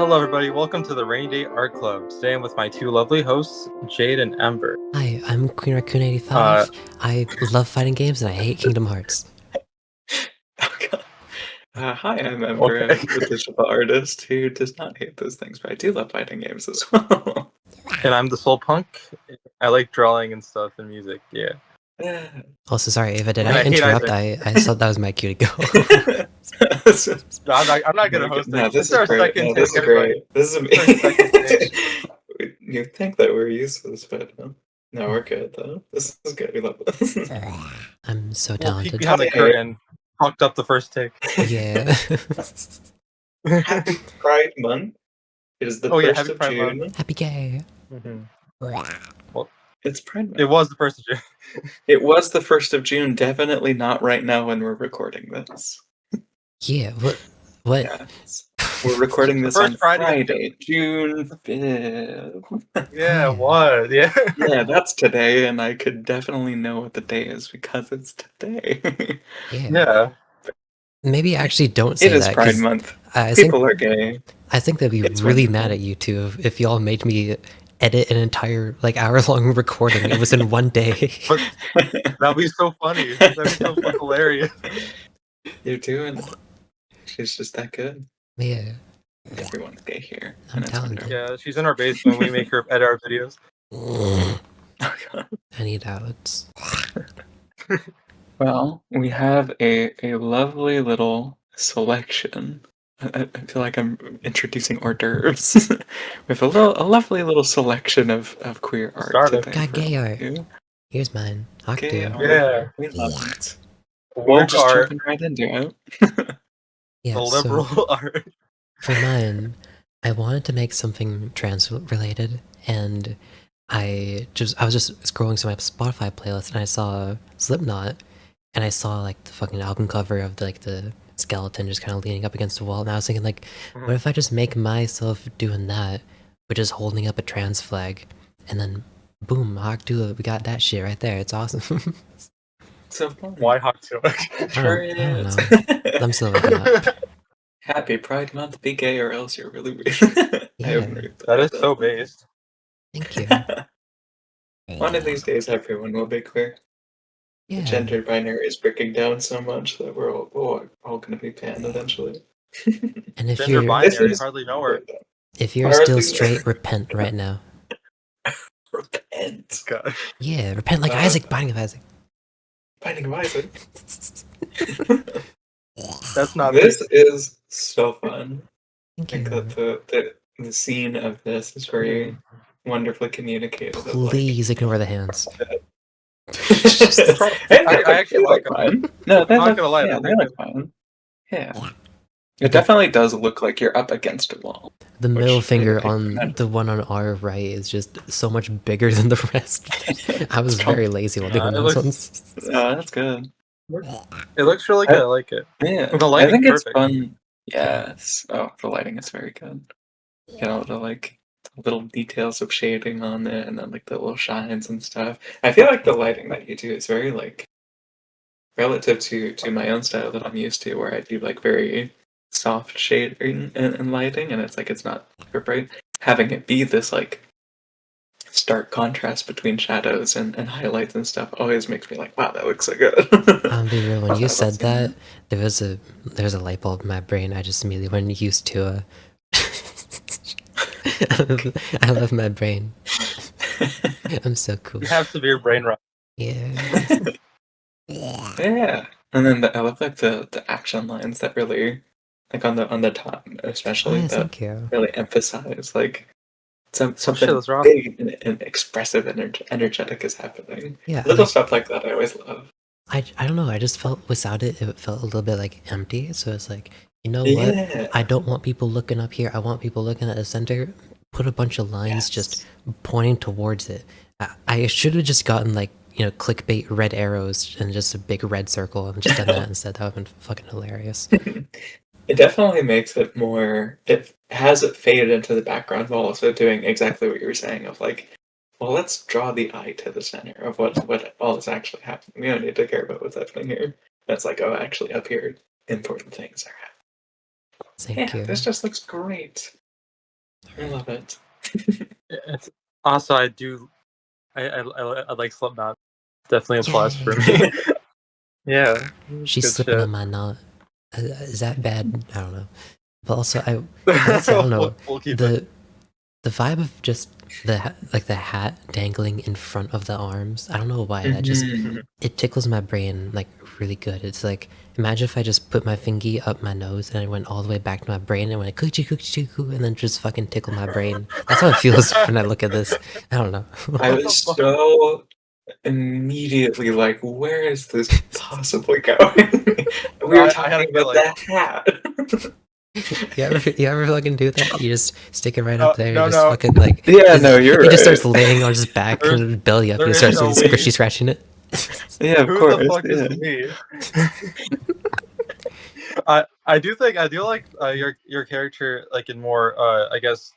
Hello, everybody. Welcome to the Rainy Day Art Club. Today I'm with my two lovely hosts, Jade and Ember. Hi, I'm Queen Raccoon 85. I love fighting games and I hate Kingdom Hearts. Hi, I'm Ember. Okay. I'm the digital artist who does not hate those things, but I do love fighting games as well. And I'm the Soul Punk. I like drawing and stuff and music. Yeah. Also, sorry, Ava, did And I I hate interrupt? Isaac. I thought that was my cue to go. No, I'm not gonna host No, it. this It's our is great. second No, take, this is everybody. great. This is It's our second me. take. You think that we're useless, but no, we're good though. This is good. We love this. I'm so We'll peek talented. behind the curtain. Fucked up the first take. Yeah. Happy Pride Month. It is the 1st Happy of Pride June. Month. Happy gay. Well, It's Pride Month. it was the 1st of June. It was the 1st of June. Definitely not right now when we're recording this. Yeah, what? Yes. We're recording this First on Friday. June 5th. Yeah, what? Yeah. Yeah, that's today, and I could definitely know what the day is because it's today. Yeah. Maybe actually don't say It is that, Pride 'cause Month. I People are gay. think they'd be It's really wonderful. mad at you two if y'all made me edit an entire hour-long recording. It was in one day. But that'd be so funny. That'd be so hilarious. You're doing it. She's just that good. Yeah. Everyone's gay here. I'm and it's talented. wonderful. Yeah, she's in our basement. We make her edit our videos. Oh, God. I need outlets. Well, we have a lovely little selection. I feel like I'm introducing hors d'oeuvres. We have a lovely little selection of queer art Started. today. Got for gay art. you. Here's mine. Gay Octo. art. Yeah. We love it. We're Woke just art, jumping right into it. Yeah, the liberal so art. for mine, I wanted to make something trans related, and I was just scrolling through my Spotify playlist, and I saw Slipknot, and I saw like the fucking album cover of the skeleton just kind of leaning up against the wall, and I was thinking like, what if I just make myself doing that, but just holding up a trans flag, and then boom, Octo, we got that shit right there. It's awesome. So fun. Why hot to It sure I don't is. I'm still looking up. Happy Pride Month, be gay or else you're really weird. I haven't read That is so based. Thank you. One of these days, everyone will be queer. The Yeah. gender binary is breaking down so much that we're all going to be pan eventually. And if Gender you're binary, hardly know her. still Hardly- straight, repent right now. Repent. God. Yeah, repent like Isaac, Binding of Isaac. Binding of Isaac. That's not This is so fun. I Thank think you. that the scene of this is very wonderfully communicated. of, like- Please ignore the hands. I actually like them. fine. No, I'm not gonna lie. Yeah, they're they look good. fine. Yeah. It definitely does look like you're up against a wall. The middle Which finger I think on matters. the one on our right is just so much bigger than the rest. I was very lazy while doing it those looks- ones. Oh, that's good. It looks really good. I like it. Yeah, The I lighting's think it's perfect. fun. Yes. Oh, the lighting is very good. You know, the little details of shading on it, and then like the little shines and stuff. I feel like the lighting that you do is very like relative to my own style that I'm used to, where I do like very soft shading and lighting, and it's like it's not super bright. Having it be this like stark contrast between shadows and highlights and stuff always makes me like, wow, that looks so good. I'll be real, when you That's said awesome. that, there's a light bulb in my brain. I just immediately went used to I love my brain. I'm so cool. You have severe brain rot. Yeah. Yeah, and then I love like the action lines that really, like on the top especially, Oh, that thank you. really emphasize like something that's wrong. big and expressive and energetic is happening. Yeah, Little like, stuff like that I always love. I don't know. I just felt without it, it felt a little bit like empty. So it's like, you know what? Yeah. I don't want people looking up here. I want people looking at the center. Put a bunch of lines just pointing towards it. I should have just gotten like, you know, clickbait red arrows and just a big red circle and just done that instead. That would have been fucking hilarious. It definitely makes it more. It has it faded into the background while also doing exactly what you were saying of like, well, let's draw the eye to the center of what all is actually happening. We don't need to care about what's happening here. That's like, oh, actually, up here, important things are happening. Thank you. This just looks great. I love it. It's also I like Slipknot. Definitely a plus for Yay! me. Yeah, She's good slipping shit. on my knot. Is that bad? I don't know. But also, I would say I don't know We'll keep it. the vibe of just the hat dangling in front of the arms. I don't know why that just Mhm. it tickles my brain like really good. It's like imagine if I just put my fingy up my nose and I went all the way back to my brain and went coochie coochie coo and then just fucking tickle my brain. That's how it feels when I look at this. I don't know. I What was the fuck? so immediately like, where is this possibly going? We were I had a talking about feeling. the hat. You ever fucking do that? You just stick it right up there and No, just no, fucking like Yeah, no, you're it just starts right. laying on his back there's and belly up and there he is starts no doing we. squishy scratching it. Yeah, of Who the course. fuck is Yeah. we? I do like your character like in more I guess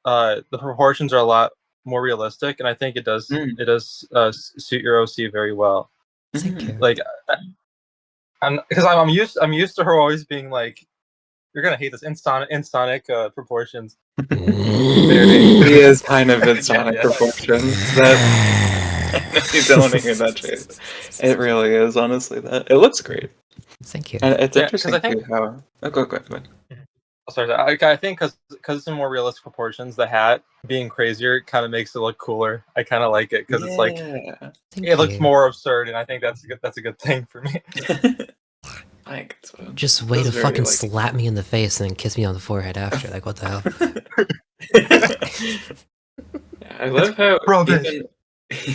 the proportions are a lot more realistic, and I think Mm, it does suit your OC very well. Thank mhm. you. Like I'm because I'm used to her always being like you're gonna hate this in Sonic proportions. He is kind of in Yeah, Sonic yeah. proportions. That I know you don't want to hear that shade. It really is, honestly. That it looks great, Thank you. and it's Yeah, because I interesting think too how. Oh, go. oh, sorry, I think because it's in more realistic proportions, the hat being crazier kind of makes it look cooler. I kind of like it because it's like Yeah. it Thank looks you. more absurd, and I think that's a good thing for me. Like so Just way this to is very fucking like. slap me in the face and then kiss me on the forehead after. Like, what the hell? Yeah, I love how Rubbish.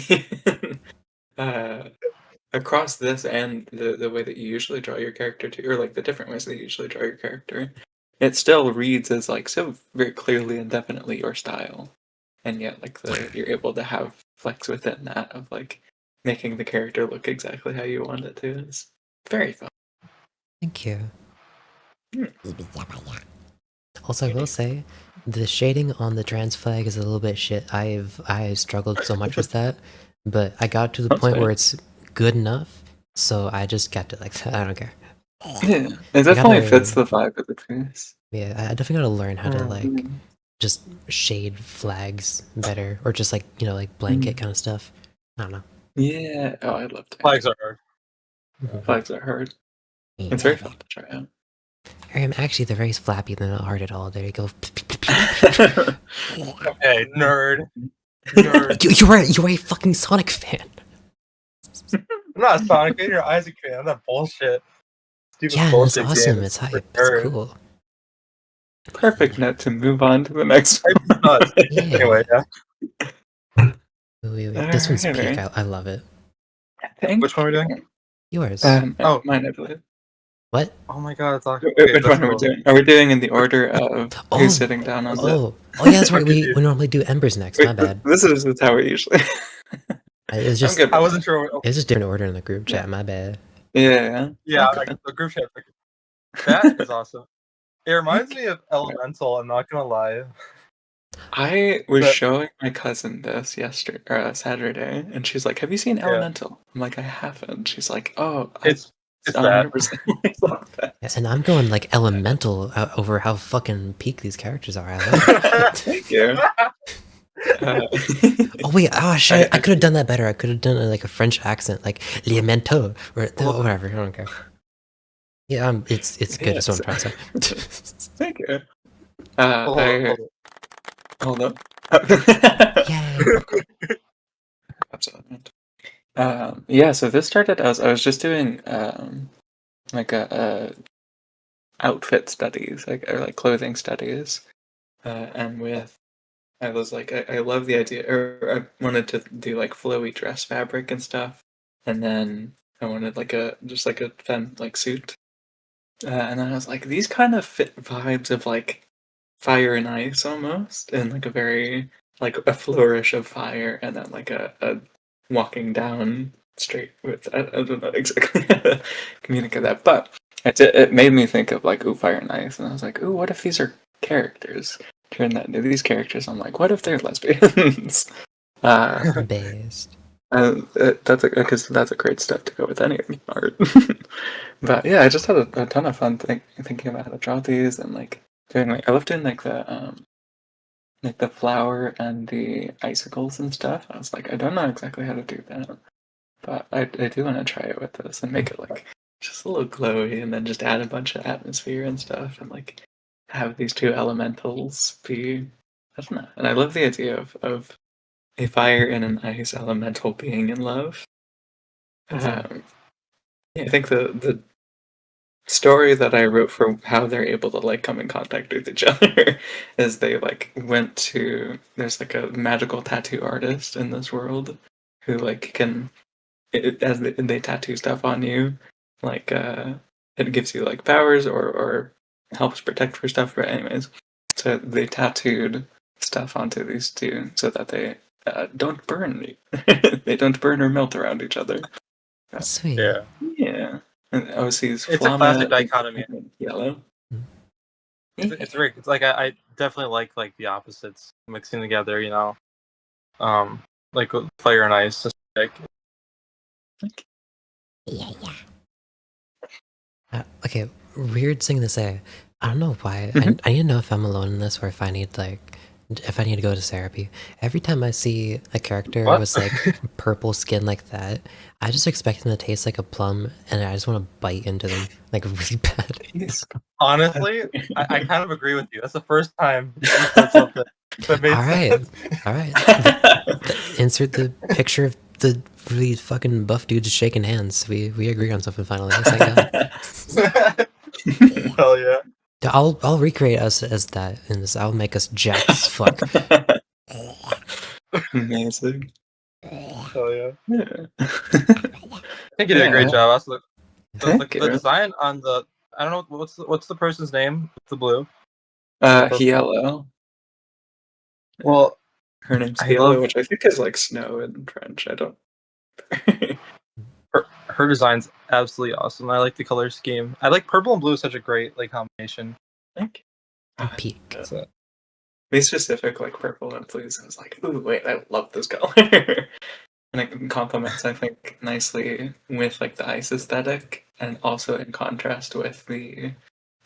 even uh, across this and the way that you usually draw your character too, or like the different ways that you usually draw your character, it still reads as like so very clearly and definitely your style, and yet like you're able to have flex within that of like making the character look exactly how you want it to. It's very fun. Thank you. Hmm. Also, I will say, the shading on the trans flag is a little bit shit. I struggled so much with that, but I got to the That's point where fair. it's good enough, so I just kept it like that. I don't care. Yeah, it I definitely fits gotta, the vibe of the piece. yeah, I definitely gotta learn how to like Mm. just shade flags better, or just like like blanket Mm. kind of stuff. I don't know. Yeah. Oh, I'd love to. Flags are hard. Flags are hard. It's very fun to try out. Actually, they're very flappy. They're not hard at all. There you go. Okay, nerd. Nerd. You're a fucking Sonic fan. I'm not a Sonic fan. You're an Isaac fan. I'm not bullshit. Stupid Yeah, and it's bullshit game. awesome. It's It's for hype. It's nerds. cool. Perfect note to move on to the next Hype is one. nuts. Yeah. Anyway, yeah. Wait. This one's peak. Alrighty. I love it. Thank Which one are we doing? you. Yours. Oh, Mine, I believe. What? oh my god, it's okay. Which That's one are we cool. doing? Are we doing in the order of who's Oh, sitting down on the? yeah, that's right. Okay, We dude. normally do Embers next. My Wait, bad. this is just how we usually. It was I'm just good I with wasn't that. sure. it was just different order in the group Yeah. chat. My bad. Yeah. Yeah, Okay. the group chat. That is awesome. It reminds Okay. me of Elemental. I'm not gonna lie. I was But showing my cousin this yesterday, Saturday, and she's like, "Have you seen yeah, Elemental?" I'm like, "I haven't." She's like, "Oh, I it's that. 100% love Yeah, that." and I'm going like elemental over how fucking peak these characters are. I love it. Thank you. Uh, Oh wait, oh shit! I I could have done that better. I could have done like a French accent, like Liamento or whatever. I don't care. Yeah, it's good. Is what yes. I'm trying to say. Thank you. Hold on, I hold up. Yay! Absolutely. Yeah. So this started as I was just doing like a outfit studies, like or like clothing studies, and with I was like I love the idea, or I wanted to do like flowy dress fabric and stuff, and then I wanted like a just like a femme like suit. And then I was like, these kind of fit vibes of like fire and ice almost, and like a very like a flourish of fire, and then like a walking down straight with I don't know exactly how to communicate that, but it made me think of like ooh fire and ice, and I was like, ooh, what if these are characters? Turn that into these characters. I'm like, what if they're lesbians? uh, Based. because that's a great step to go with any art. But yeah, I just had a ton of fun thinking about how to draw these and like doing I love doing like the flower and the icicles and stuff. I was like, I don't know exactly how to do that, but I do want to try it with this and make it like just a little glowy, and then just add a bunch of atmosphere and stuff, and like have these two elementals be. I don't know, and I love the idea of a fire and an ice elemental being in love. Yeah, I think the story that I wrote for how they're able to like come in contact with each other is they like went to there's like a magical tattoo artist in this world who like can as they tattoo stuff on you, like it gives you like powers or helps protect for stuff. But anyways, so they tattooed stuff onto these two so that they don't burn they don't burn or melt around each other. Sweet. Yeah. Yeah. And obviously it's It's a classic Flama dichotomy. and yellow. It's very. It's like I definitely like the opposites mixing together. Like with fire and ice. Just like Okay, weird thing to say. I don't know why. Mhm. I need to know if I'm alone in this or if I need if I need to go to therapy. Every time I see a character What? with like purple skin like that, I just expect them to taste like a plum, and I just want to bite into them like really bad. Yes. honestly, I kind of agree with you. That's the first time you said something that made All right, sense. all right. Insert the picture of the really fucking buff dudes shaking hands. We agree on something finally. Thank God. Hell yeah. I'll recreate us as that, and I'll make us jacked as fuck. Amazing. Hell yeah. Yeah. I think you did a great Yeah. job. Also, Thank the you. design on the I don't know what's the person's name? The blue. Purple. Hielo. Well, Her name's I Hielo, love which I think is like snow in French. I don't. her design's absolutely awesome. I like the color scheme. I like purple and blue is such a great like combination. Thank you. Peak. So, Be specific, like purple and blues. I was like, ooh, wait, I love this color. And it complements, I think, nicely with like the ice aesthetic, and also in contrast with the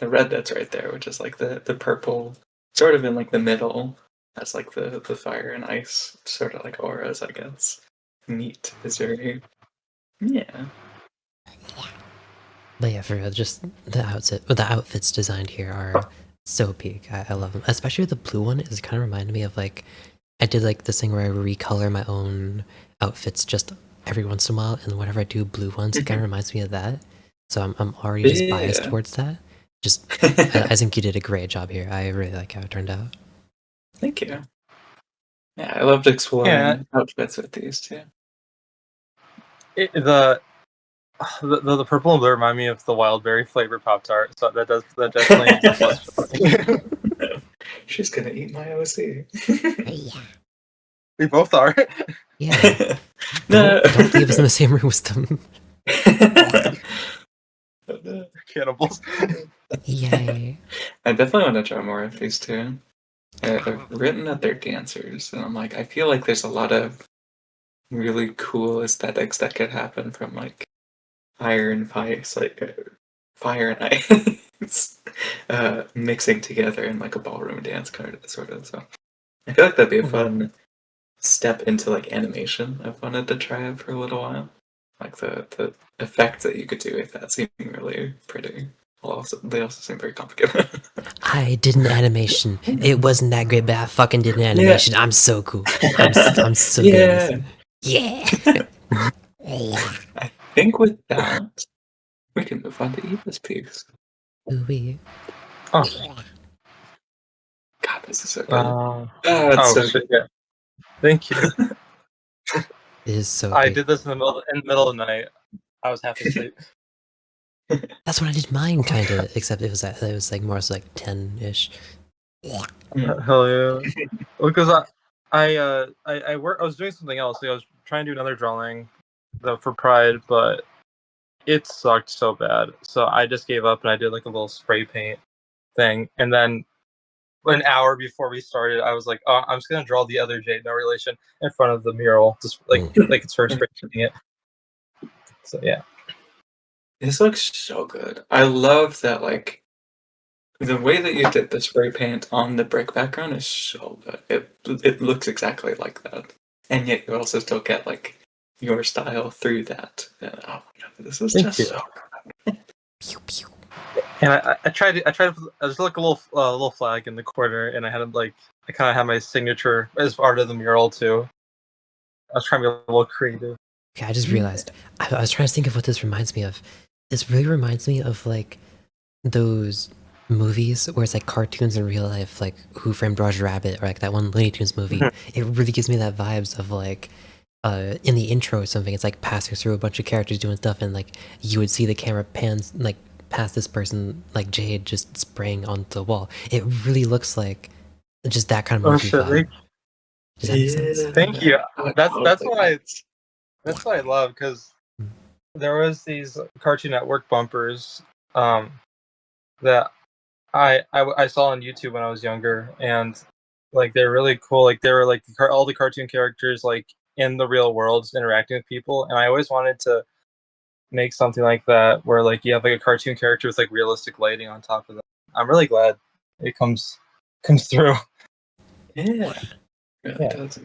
red that's right there, which is like the purple, sort of in like the middle. That's like the fire and ice sort of like auras, I guess. Neat is very yeah. But yeah, for real, just the outfits designed here are so peak. I love them, especially the blue one. Is kind of reminded me of like I did like this thing where I recolor my own outfits just every once in a while, and whenever I do blue ones, it kind of reminds me of that. So I'm already just biased Yeah. towards that. Just I think you did a great job here. I really like how it turned out. Thank you. Yeah, I loved exploring outfits with these too. The purple and blue remind me of the wild berry flavor Pop Tart, so that definitely is a plus for me. She's gonna eat my OC. We both are. Yeah, No. don't leave us in the same room with them. Cannibals. Yay! I definitely want to try more of these two. I've written that they're dancers, and I'm like, I feel like there's a lot of really cool aesthetics that could happen from like fire and ice, like fire and ice, mixing together in like a ballroom dance kind of sort of. So I feel like that'd be a fun step into like animation. I've wanted to try it for a little while. Like the effects that you could do with that seem really pretty. They also seem very complicated. I did an animation. It wasn't that great, but I fucking did an animation. I'm so cool. I'm so good at this. Yeah. I think with that, we can move on to Eva's piece. Ooh-wee. Oh. God, this is so good. Oh, It's so shit, good. yeah. Thank you. It is so I big. did this in the middle of the night. I was half asleep. That's when I did mine, kind of. Except it was like more so like 10-ish. Hell yeah! Because I was doing something else. Like I was trying to do another drawing, for Pride, but it sucked so bad. So I just gave up and I did like a little spray paint thing. And then an hour before we started, I was like, "Oh, I'm just gonna draw the other Jade, no relation, in front of the mural, just like it's her spray painting it." So yeah. This looks so good. I love that, like, The way that you did the spray paint on the brick background is so good. It looks exactly like that, and yet you also still get like your style through that. And, oh my god, this is Thank just you. so Pew pew. And I tried to there's like a little flag in the corner, and I had like I kind of had my signature as part of the mural too. I was trying to be a little creative. Okay, I just realized. I was trying to think of what this reminds me of. This really reminds me of like those movies where it's like cartoons in real life, like Who Framed Roger Rabbit, or like that one Looney Tunes movie. It really gives me that vibes of like in the intro or something. It's like passing through a bunch of characters doing stuff, and like you would see the camera pans like past this person, like Jade, just spraying onto the wall. It really looks like just that kind of Oh movie shit! vibe. Does that make sense? Thank you. That's what I does. that's what I love, because Mm. there was these Cartoon Network bumpers that I saw on YouTube when I was younger, and like they're really cool. Like they were like all the cartoon characters like in the real world just interacting with people, and I always wanted to make something like that where like you have like a cartoon character with like realistic lighting on top of them. I'm really glad it comes through. Yeah, it Yeah. does.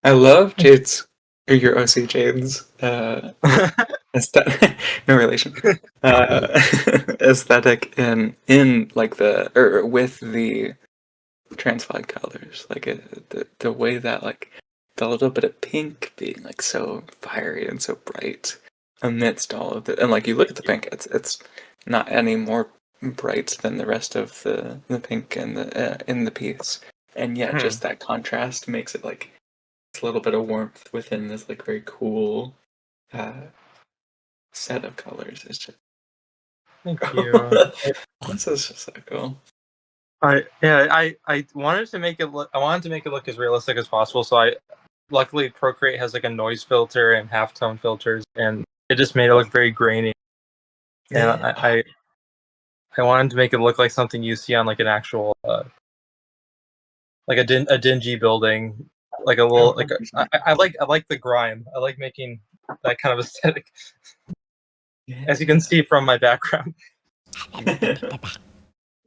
I love Jade's or your OC Jade's aesthetic. No relation. Aesthetic in like the or with the transfied colors, like the way that like the little bit of pink being like so fiery and so bright amidst all of it, and like you look at the pink, it's not any more bright than the rest of the pink in the piece, and yet just that contrast makes it like a little bit of warmth within this like very cool uh, set of colors. It's just Thank you. this is just so cool. I wanted to make it look as realistic as possible. So I luckily Procreate has like a noise filter and halftone filters, and it just made it look very grainy. And I wanted to make it look like something you see on like an actual like a dingy building, like a little like I like the grime. I like making that kind of aesthetic, as you can see from my background.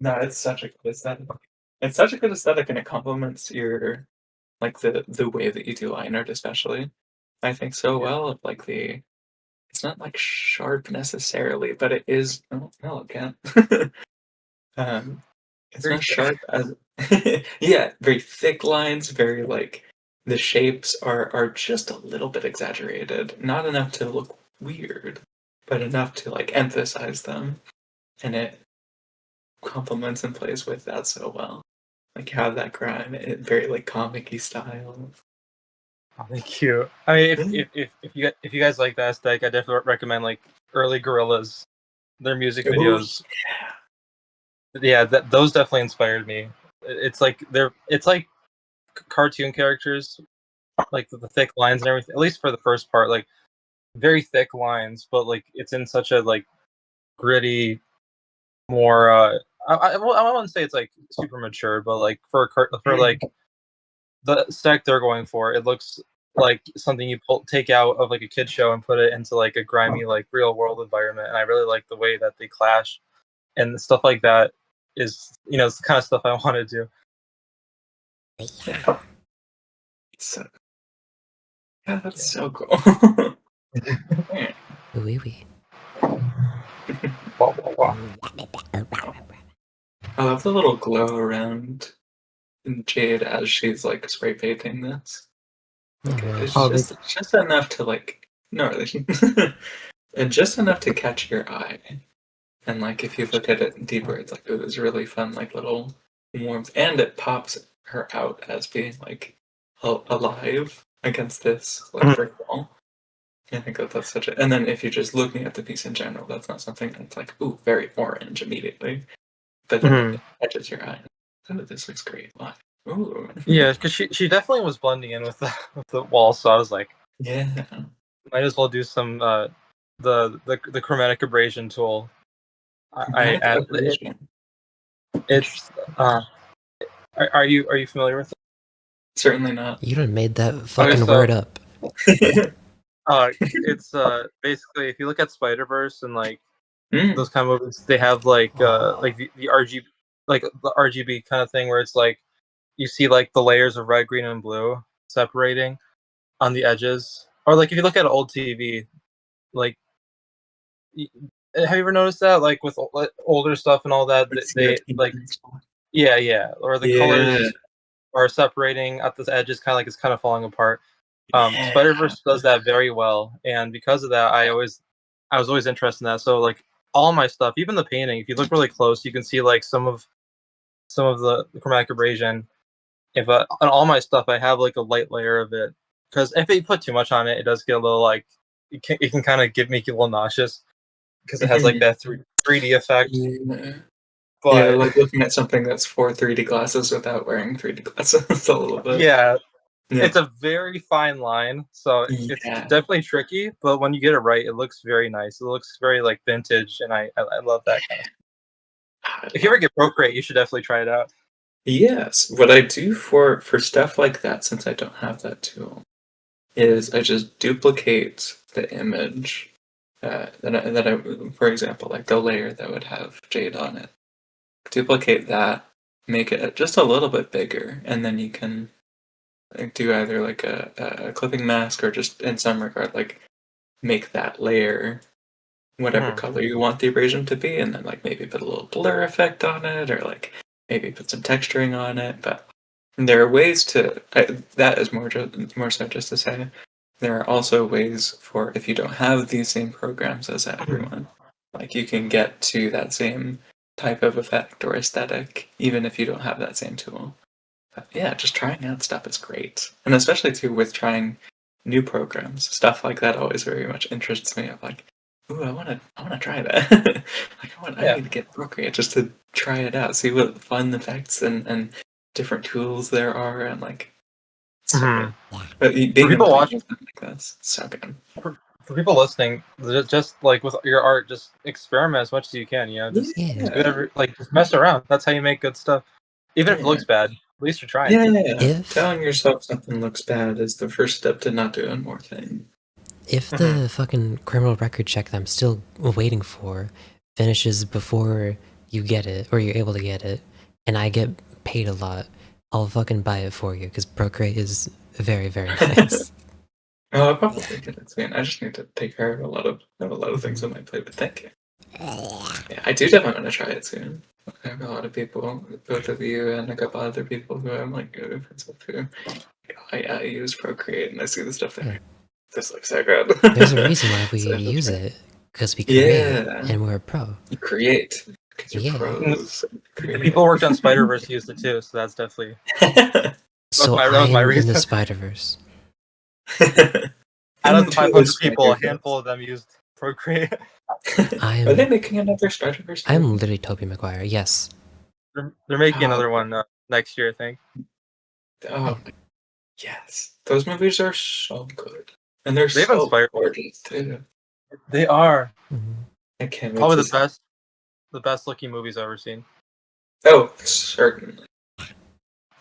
No, it's such a good aesthetic. It's such a good aesthetic, and it complements your like the way that you do line art, especially. I think so well of like the. It's not like sharp necessarily, but it is. Oh no, it can't. It's Very not sharp as. Yeah, very thick lines. Very like the shapes are just a little bit exaggerated, not enough to look weird, but enough to like emphasize them, and it complements and plays with that so well. Like how that grime, it very like comic-y style. Oh, thank you. I mean, if you guys like that aesthetic, I definitely recommend like early Gorillas, their music Oh, videos. Yeah, those definitely inspired me. It's like cartoon characters, like the thick lines and everything. At least for the first part, like very thick lines, but like it's in such a like gritty, more. I wouldn't say it's like super mature, but like for like the aesthetic they're going for, it looks like something you take out of like a kid show and put it into like a grimy like real world environment. And I really like the way that they clash and stuff like that. Is it's the kind of stuff I want to do. yeah. So, yeah, that's so cool. Oui, oui. I love the little glow around Jade as she's like spray painting this. Like Oh, it's Oh, just enough to like no relation. And just enough to catch your eye. And like if you look at it deeper, it's like it was really fun, like little warmth, and it pops her out as being like alive against this like brick wall. I think that's such a. And then if you're just looking at the piece in general, that's not something that's like ooh very orange immediately. But then it catches your eye. Oh, this looks great. Wow. Ooh. yeah, because she definitely was blending in with the wall, so I was like, Yeah. might as well do some the chromatic abrasion tool. I Chromatic added it. abrasion. It's are you familiar with it? Certainly not. you done made that Okay, fucking so word up. it's basically if you look at Spider-Verse and like Mm. those kind of movies, they have like the RGB like the RGB kind of thing where it's like you see like the layers of red, green, and blue separating on the edges, or like if you look at an old TV, like have you ever noticed that like with older stuff and all that they like yeah, or the colors are separating at the edges, kind of like it's kind of falling apart. Spider-Verse does that very well, and because of that, I was always interested in that. So like all my stuff, even the painting, if you look really close, you can see like some of the chromatic abrasion. If on all my stuff, I have like a light layer of it, because if you put too much on it, it does get a little like it can kind of make you a little nauseous because it has like that 3D effect. Yeah, But like looking at something that's for 3D glasses without wearing 3D glasses a little bit. yeah, Yeah. it's a very fine line, so it's definitely tricky. But when you get it right, it looks very nice. It looks very like vintage, and I love that kind of. If you ever get Procreate, you should definitely try it out. Yes, what I do for stuff like that, since I don't have that tool, is I just duplicate the image. That I, for example, like the layer that would have jade on it. Duplicate that, make it just a little bit bigger, and then you can like, do either like a clipping mask or just in some regard like make that layer whatever color you want the abrasion to be, and then like maybe put a little blur effect on it, or like maybe put some texturing on it. But there are ways to that is more so just to say there are also ways for if you don't have these same programs as everyone, like you can get to that same type of effect or aesthetic even if you don't have that same tool. But yeah, just trying out stuff is great, and especially too with trying new programs, stuff like that always very much interests me. I'm like, ooh, I want to try that. Like I need to get Procreate just to try it out, see what fun effects and different tools there are, and like so good. But being able to use them like this, so good. For people listening, just like with your art, just experiment as much as you can. You know, just do whatever, like just mess around. That's how you make good stuff. Even if it looks bad, at least you're trying. Yeah, telling yourself something looks bad is the first step to not doing more things. If the fucking criminal record check that I'm still waiting for finishes before you get it, or you're able to get it, and I get paid a lot, I'll fucking buy it for you, because Procreate is very, very nice. Oh, I'll probably get it soon. I just need to take care of a lot of things on my plate, but thank you. Yeah, I do definitely want to try it soon. I have a lot of people, both of you and a couple other people who I'm like good friends with who I use Procreate and I see the stuff there. This looks so good. There's a reason why we use it, because we create and we're a pro. You create because you're pros. The people who worked on Spider-Verse used it too, so that's definitely. So I'm in the Spider-Verse. Out of the 500 people, a handful of them used Procreate. Are they making another Spider-Verse? I'm literally Tobey Maguire. Yes. They're making another one next year, I think. Oh, yes. Those movies are so good, and they're so gorgeous too. They are. I can't. Probably the best looking movies I've ever seen. Oh, certainly.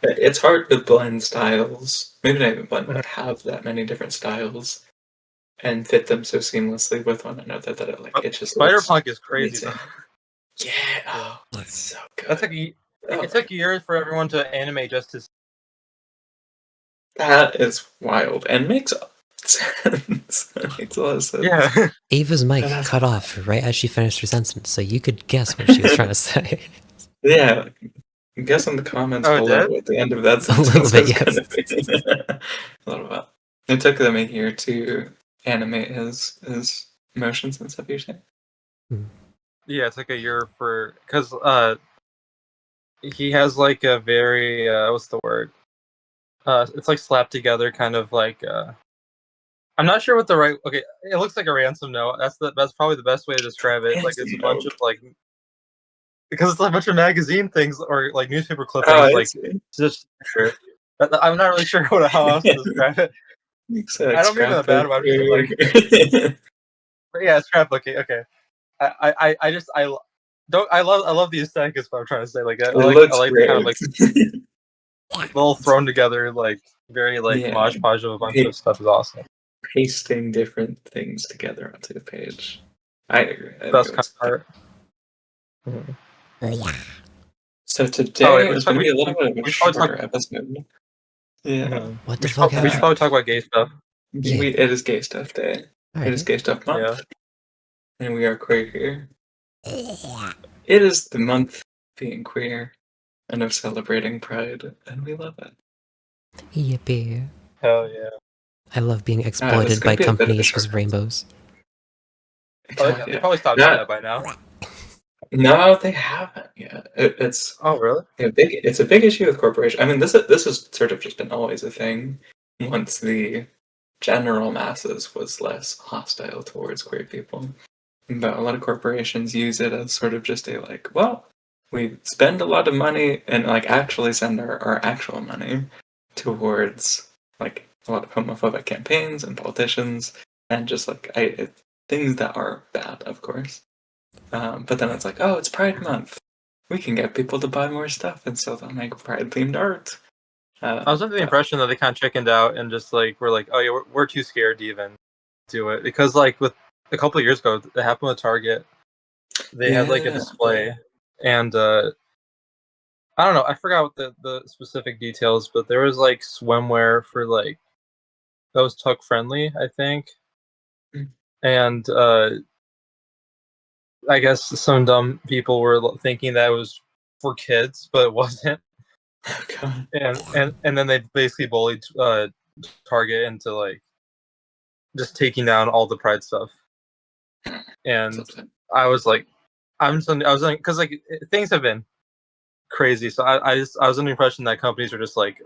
It's hard to blend styles. Maybe not even blend, but have that many different styles and fit them so seamlessly with one another that it just Spider-Punk is crazy. Yeah, oh, that's so good. That's like it took years for everyone to animate just to. That is wild and makes sense. Makes a lot of sense. Yeah. Ava's mic cut off right as she finished her sentence, so you could guess what she was trying to say. Yeah. Guess in the comments below at the end of that sentence. A little bit, yes. A little bit. It took them a year to animate his motions and stuff, you're saying? Yeah, it took a year because he has like a very what's the word? It's like slapped together, kind of like I'm not sure what the right. Okay, it looks like a ransom note. That's probably the best way to describe it. Like it's a bunch of like because it's a bunch of magazine things or like newspaper clippings. Just I'm not really sure how else to describe it. I don't mean in a bad way. But yeah, scrapbooking. Okay, I love the aesthetic is what I'm trying to say. Like I like the kind of like little thrown together like very like mosh podge of a bunch of stuff is awesome. Pasting different things together onto the page. I agree. Best kind of art. So today we is should going to we, be a little we, bit of a we should probably shorter talk. episode. Yeah. Mhm. What the fuck We should happened? probably talk about gay stuff. Yeah. It is gay stuff day. It is Alrighty. gay stuff month. Yeah. And we are queer here. It is the month being queer and of celebrating pride, and we love it. Yippee. Hell yeah. I love being This exploited is by gonna be a bit of a companies short with rainbows. Oh, God, they yeah. probably stopped doing that by now. No, they haven't yet. It's Oh, really? it's a big issue with corporations. I mean, this has sort of just been always a thing. Once the general masses was less hostile towards queer people, but a lot of corporations use it as sort of just a like, well, we spend a lot of money and like actually send our actual money towards like a lot of homophobic campaigns and politicians and just like things that are bad, of course. But then it's like, oh, it's Pride Month. We can get people to buy more stuff, and so they'll make Pride-themed art. I was under the impression that they kind of chickened out and just like were like, oh yeah, we're too scared to even do it because like with a couple of years ago, it happened with Target. They had like a display, and I don't know, I forgot what the specific details, but there was like swimwear for like that was tuck friendly, I think, and I guess some dumb people were thinking that it was for kids, but it wasn't. Oh, God. And then they basically bullied Target into like just taking down all the Pride stuff. And I was like, I was like, because like things have been crazy, so I was under the impression that companies are just like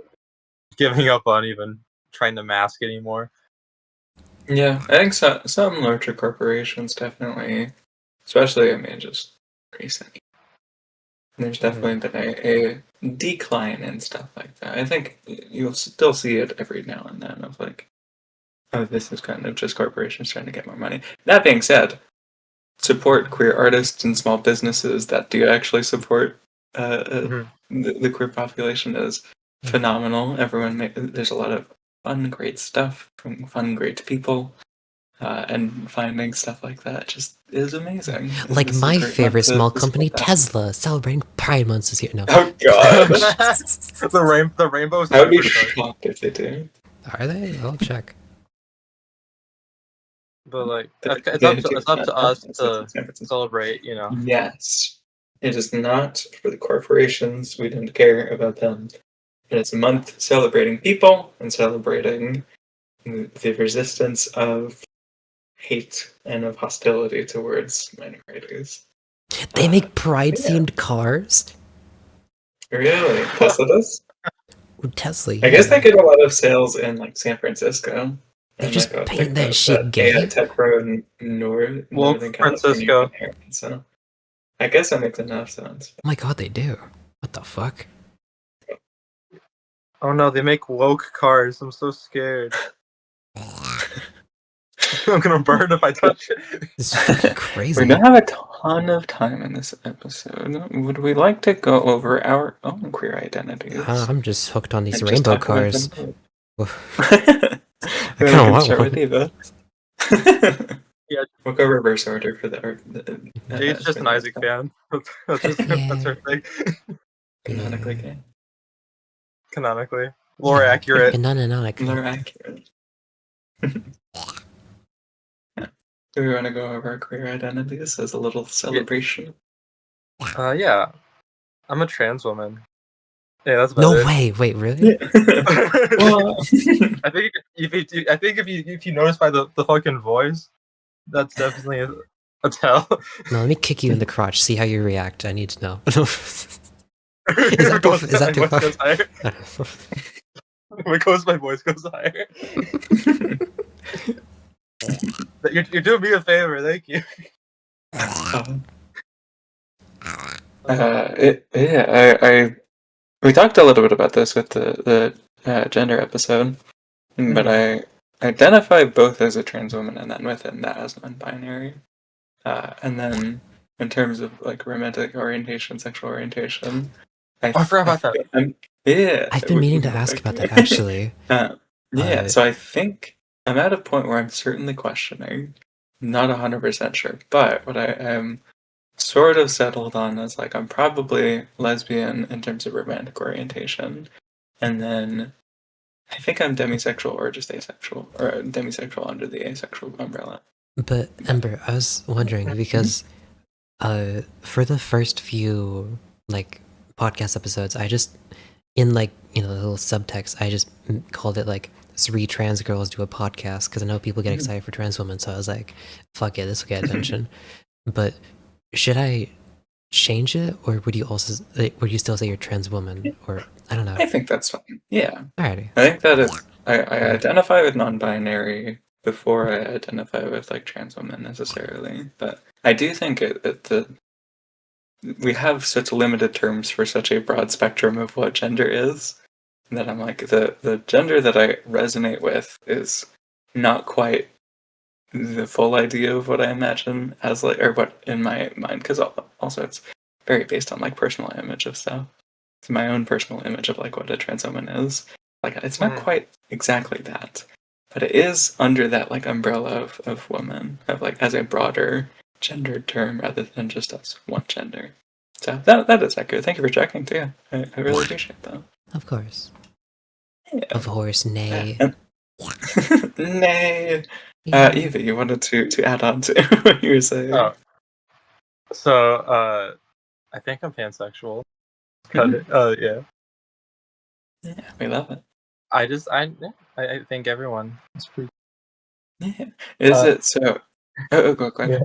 giving up on even trying to mask anymore. Yeah, I think some larger corporations definitely, especially, I mean, just recently, there's definitely been a decline in stuff like that. I think you'll still see it every now and then of like, oh, this is kind of just corporations trying to get more money. That being said, support queer artists and small businesses that do actually support the queer population is phenomenal. There's a lot of fun, great stuff from fun, great people. And finding stuff like that just is amazing. Like This is a my great favorite month to small support company, that. Tesla, celebrating Pride Month this year. No. Oh god! the rainbows. I would be never start. shocked if they do. Are they? I'll check. But like, But it's up to us to celebrate. You know. Yes, it is not for the corporations. We don't care about them. And it's a month celebrating people and celebrating the resistance of hate and of hostility towards minorities. They make Pride-themed cars? Really? Tesla does? Ooh, Tesla, I guess they get a lot of sales in like San Francisco. They And just like paint that shit gay? Tech Road in Northern Francisco. California. So I guess that makes enough sense. Oh my god, they do. What the fuck? Oh no, they make woke cars. I'm so scared. I'm gonna burn if I touch it. This is fucking crazy. We don't have a ton of time in this episode. Would we like to go over our own queer identities? I'm just hooked on these and rainbow just talk about cars. them? I I kinda want start one. with Eva. Yeah. We'll go reverse order for the. Jade's just an Isaac fan. That's her thing. Canonically gay. Canonically, more accurate. Canonically. More accurate. Do we want to go over our queer identities as a little celebration? Yeah, I'm a trans woman. Yeah, that's about No it. way! Wait, really? Well, I think if you notice by the fucking voice, that's definitely a tell. No, let me kick you in the crotch. See how you react. I need to know. Is that too far? Goes higher. My voice goes higher. You're doing me a favor. Thank you. We talked a little bit about this with the gender episode, but I identify both as a trans woman and then within that as non-binary. And then in terms of like romantic orientation, sexual orientation, I forgot about that. I've been meaning to ask about that actually. So I think I'm at a point where I'm certainly questioning, not 100% sure, but what I am sort of settled on as like I'm probably lesbian in terms of romantic orientation, and then I think I'm demisexual or just asexual, or demisexual under the asexual umbrella. But Ember, I was wondering because for the first few like podcast episodes, I just in like the little subtext, I just called it like three trans girls do a podcast because I know people get excited for trans women, so I was like, fuck it, this will get attention. But should I change it, or would you also would you still say you're trans woman, or I don't know? I think that's fine. Yeah. Alrighty. I think that is. I identify with non-binary before I identify with like trans women necessarily, but I do think we have such limited terms for such a broad spectrum of what gender is that I'm like the gender that I resonate with is not quite the full idea of what I imagine as like, or what in my mind, because also it's very based on like personal image of stuff. It's my own personal image of like what a trans woman is. Like it's not quite exactly that, but it is under that like umbrella of woman, of like as a broader gendered term rather than just as one gender. So that is accurate. Thank you for checking too. I really appreciate that. Of course. Yeah. Of course, nay. Nay. Yeah. Eva, you wanted to add on to what you were saying. Oh. So, I think I'm pansexual. Cut it. Yeah. Yeah, we love it. I think everyone is pretty. Yeah. Is it so? Oh, go ahead. Yeah.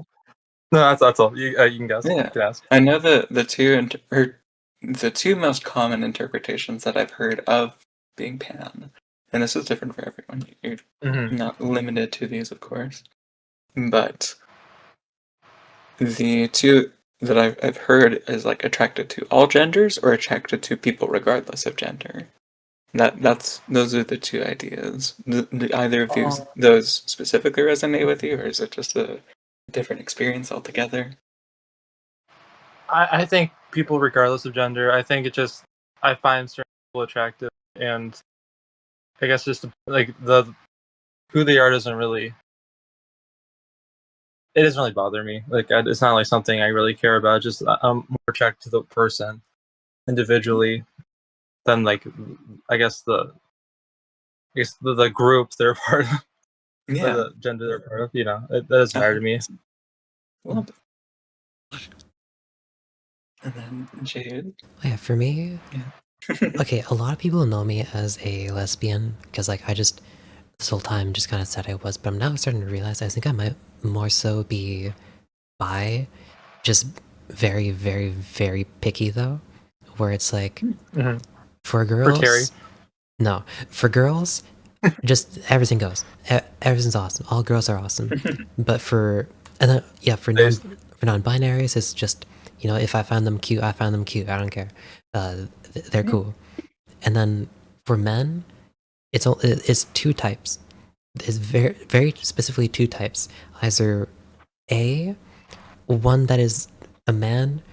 No, that's all. You can guess. Yeah. You can ask. I know the two most common interpretations that I've heard of being pan, and this is different for everyone. You're not limited to these, of course, but the two that I've heard is like attracted to all genders or attracted to people regardless of gender. Those are the two ideas. Do either of those specifically resonate with you, or is it just a different experience altogether? I think people, regardless of gender, I think I find certain people attractive, and I guess just like who they are doesn't really bother me. Like it's not like something I really care about. Just I'm more attracted to the person individually than like I guess the group they're part of, Yeah, the gender they're part of. That doesn't matter to me. love it. And then Jade. Oh, yeah, for me, Yeah. okay, a lot of people know me as a lesbian because like I just this whole time just kind of said I was, but I'm now starting to realize I think I might more so be bi, just very, very, very picky though, where it's like for girls, For Terry. no, for girls, just everything goes, everything's awesome, all girls are awesome, but for non-binaries, it's just if I find them cute, I find them cute. I don't care, they're cool, and then for men, it's two types. It's very, very specifically two types. Either A, one that is a man,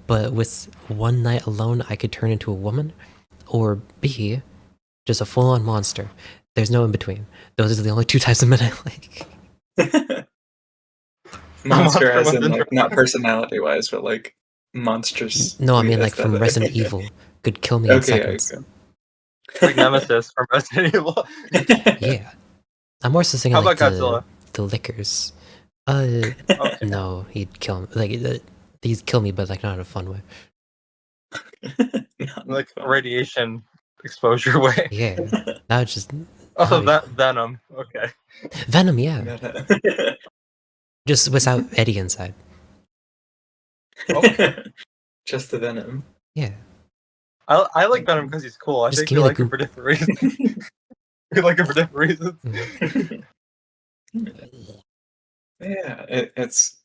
but with one night alone I could turn into a woman, or B, just a full-on monster. There's no in between. Those are the only two types of men I like. Monster as in like not personality wise, but like monsters. No, I mean like from Resident Evil. Could kill me in seconds. Okay. Like Nemesis from Resident Evil. Yeah. I'm more so thinking How like about Godzilla? the lickers. No, he'd kill me. Like he'd kill me, but like not in a fun way. Like radiation exposure way. Yeah, that would just. Also, Venom. Okay. Venom, yeah. Just without Eddie inside. Just the Venom. Yeah. I like Venom because he's cool. I think you like him for different reasons. You like him for different reasons. Yeah, it's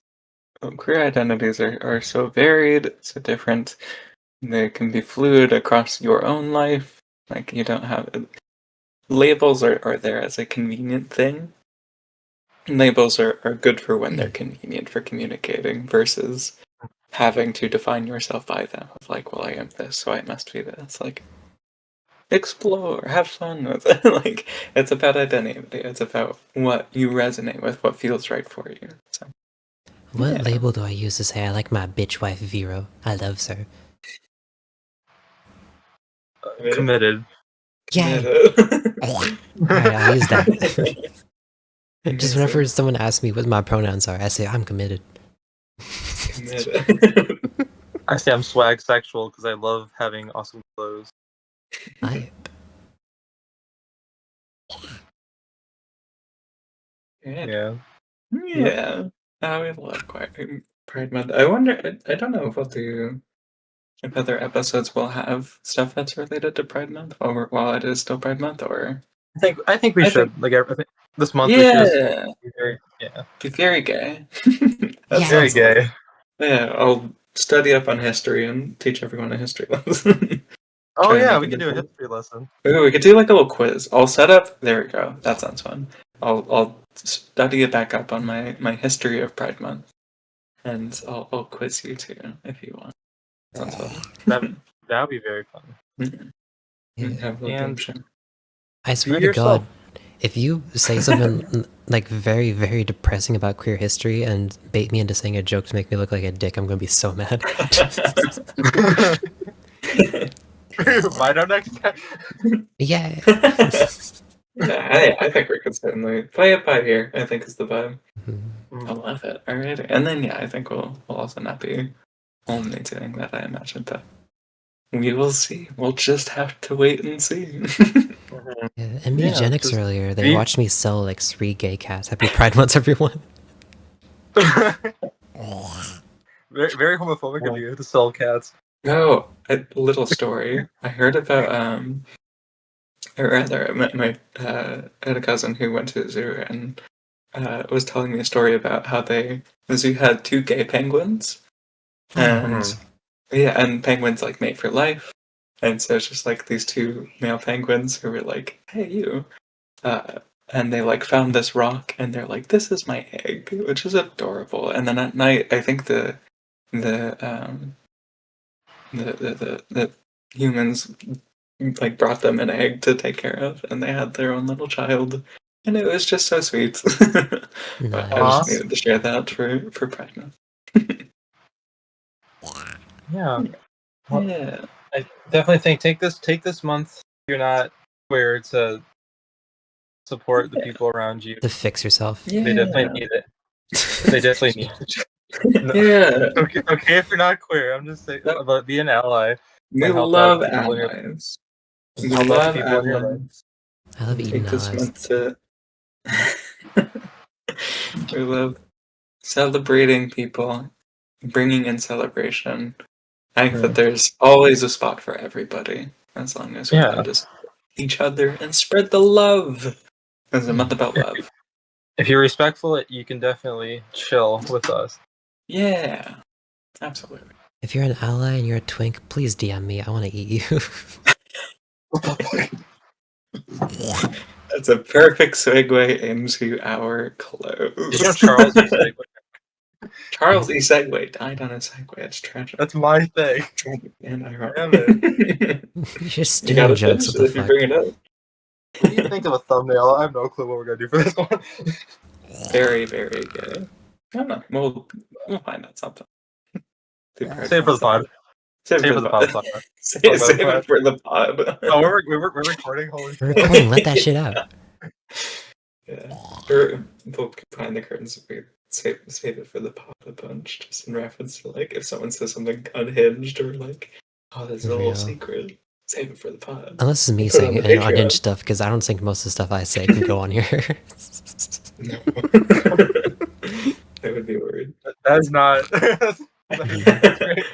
queer identities are so varied, so different. They can be fluid across your own life. Like you don't have labels are there as a convenient thing. Labels are good for when they're convenient for communicating versus having to define yourself by them. Of like, well, I am this, so I must be this. Like, explore, have fun with it. Like, it's about identity. It's about what you resonate with, what feels right for you. So. What Yeah. label do I use to say I like my bitch wife Vero? I love her. Committed. Yay! Committed. Alright, I'll use that. Just whenever Amazing. someone asks me what my pronouns are, I say I'm committed. Committed. I say I'm swag sexual because I love having awesome clothes. I Yeah. Yeah. Yeah. I would love Pride Month. I wonder. I don't know if other episodes will have stuff that's related to Pride Month while it is still Pride Month, or I think we I should think I think this month we should just yeah, be very yeah be very gay. That Yeah. very sounds like gay. yeah. I'll study up on history and teach everyone a history lesson. Oh Try to yeah, make we it could do a into. history lesson. Ooh, we could do like a little quiz. I'll set up. There we go. That sounds fun. I'll study it back up on my history of Pride Month, and I'll quiz you too if you want. Sounds fun. That would be very fun. Have a little game And show. I be swear to yourself. God, if you say something like very, very depressing about queer history and bait me into saying a joke to make me look like a dick, I'm gonna be so mad. Find out next time. Yeah. Yeah, I think we could certainly play it by ear. I think is the vibe. Mhm. I love it. All right, and then yeah, I think we'll also not be only doing that. I imagine that we will see. We'll just have to wait and see. Yeah, MBGenix just earlier, they be- watched me sell like 3 gay cats. Happy Pride Month, everyone. very, very homophobic of you to sell cats. Oh, a little story. I heard about or rather, I had a cousin who went to the zoo and was telling me a story about how the zoo had 2 gay penguins, and yeah, and penguins like mate for life, and so it's just like these 2 male penguins who were like, "Hey, you," uh, and they like found this rock, and they're like, "This is my egg," which is adorable. And then at night, I think the um the humans like brought them an egg to take care of, and they had their own little child, and it was just so sweet. But I just Nice. needed to share that for Pride Month. Yeah. Well, Yeah. I definitely think take this month if you're not queer to support the people around you. To fix yourself. They definitely need it. They definitely need it. No, Yeah. okay if you're not queer. I'm just saying No, about be an ally we and help out love the people in your allies. We help out the love people in your life. allies. I love We eating take this allies. month to. We love celebrating people, bringing in celebration. I think that there's always a spot for everybody, as long as we Yeah. know to support each other and spread the love. It's a month about love. If you're respectful, you can definitely chill with us. Yeah, absolutely. If you're an ally and you're a twink, please DM me. I want to eat you. That's a perfect segue into our close. You know Charles E. Segway? Charles E. Segway died on a Segway. It's tragic. That's my thing. Tragic and ironic. Damn it. You're just You doing gotta jokes. finish What it the if you fuck? bring it up. What do you think of a thumbnail? I have no clue what we're gonna do for this one. Very, very good. I don't know. We'll find out something. Save it for the pod. Save it for the pod. Save it for the pod. Oh, we're recording. Holy We're shit. recording. Let that shit out. Yeah. Or we'll behind the curtains. We save it for the pod a bunch, just in reference to like if someone says something unhinged or like, oh, there's a little Real. secret. Save it for the pod. Unless it's me Put it on saying the unhinged Patreon. stuff, because I don't think most of the stuff I say can go on here. No. I would be worried. That's not. That's great.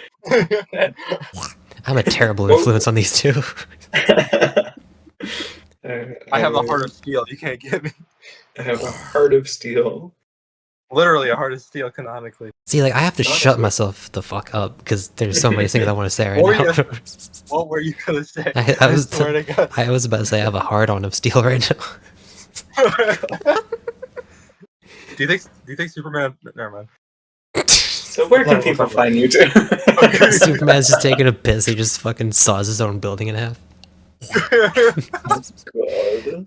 I'm a terrible influence on these two. I have a heart of steel. You can't get me. I have a heart of steel. Literally a heart of steel, canonically. See, like, I have to shut myself the fuck up, because there's so many things I want to say right now. What were you gonna say? I swear to God. I was about to say I have a hard on of steel right now. Do you think Superman? Never mind. So where can people find you too? Superman's just taking a piss. He just fucking saws his own building in half. God.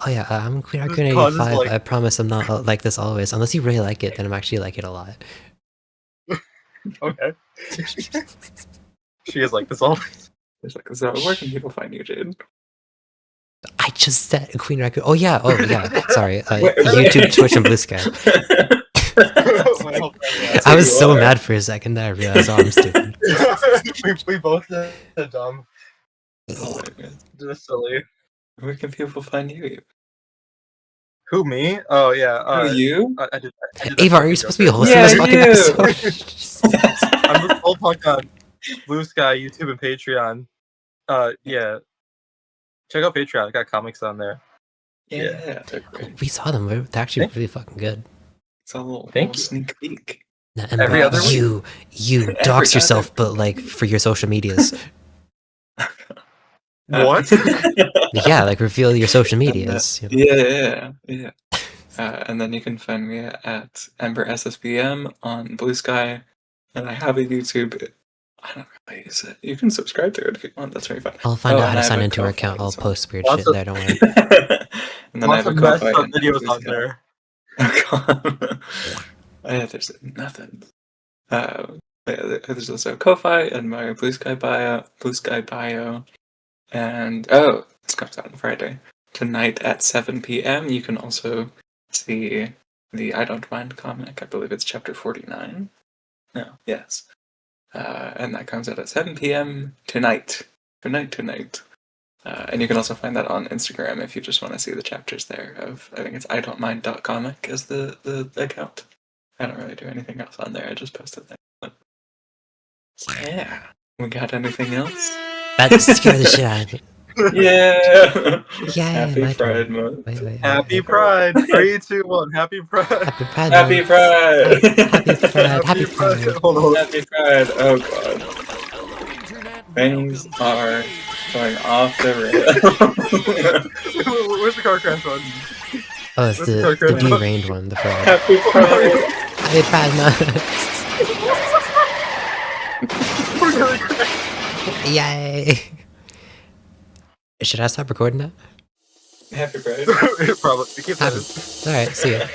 Oh yeah, I'm Queen This causes, 85. like- I promise I'm not like this always. Unless you really like it, then I'm actually like it a lot. Okay. She is like this always. It's like, so where can people find you, Jade? I just said Queen Raccoon. Oh yeah. Sorry. Wait, really? YouTube, Twitch, and Blue Sky. Well, I was so mad for a second that I realized, oh, I'm stupid. we both did dumb. Oh, man. Just silly. Where can people find you? Who, me? Oh, yeah. Who, you? I did that Ava, are you supposed to be hosting Yeah, this fucking you. episode? I'm the full talk on Blue Sky, YouTube, and Patreon. Yeah. Check out Patreon. I got comics on there. Yeah, they're great. We saw them. They're actually really fucking good. It's a little Thank you. sneak peek. Now, and Every other week? you dox yourself, but like for your social medias. What? Yeah, like reveal your social medias. You know? Yeah. And then you can find me at EmberSSBM on Blue Sky, and I have a YouTube. I don't really use it. You can subscribe to it if you want. That's very fun. I'll find out how and to I have sign a into our Ko-fi account. I'll as well. post weird Lots shit of- there. Don't worry. And then I have a Lots of Ko-fi messed up and videos Blue on Sky. there. Yeah, there's nothing. There's also Ko-fi and my Blue Sky bio, and this comes out on Friday. Tonight at 7 p.m. you can also see the I Don't Mind comic. I believe it's chapter 49. No, yes. And that comes out at 7 p.m. tonight. Tonight. And you can also find that on Instagram if you just want to see the chapters there. I think it's idon'tmind.comic is the account. I don't really do anything else on there. I just posted things. But yeah. We got anything else? That scared the shit out of me. Yeah. Yeah, Happy my Pride turn. Month. Wait. Happy Pride. 3, 2, 1. Happy Pride. Happy Pride. Happy Month. Pride. Happy Pride. Happy Pride. Hold on. Happy Pride. Oh god. Things are going off the rails. Where's the car crash one? Oh, it's the deranged one, the Pride. Happy Pride. Happy Pride Month. We're gonna crash. Yay. Should I stop recording now? Happy Pride. Probably. Keep Happy. that. Alright, see ya.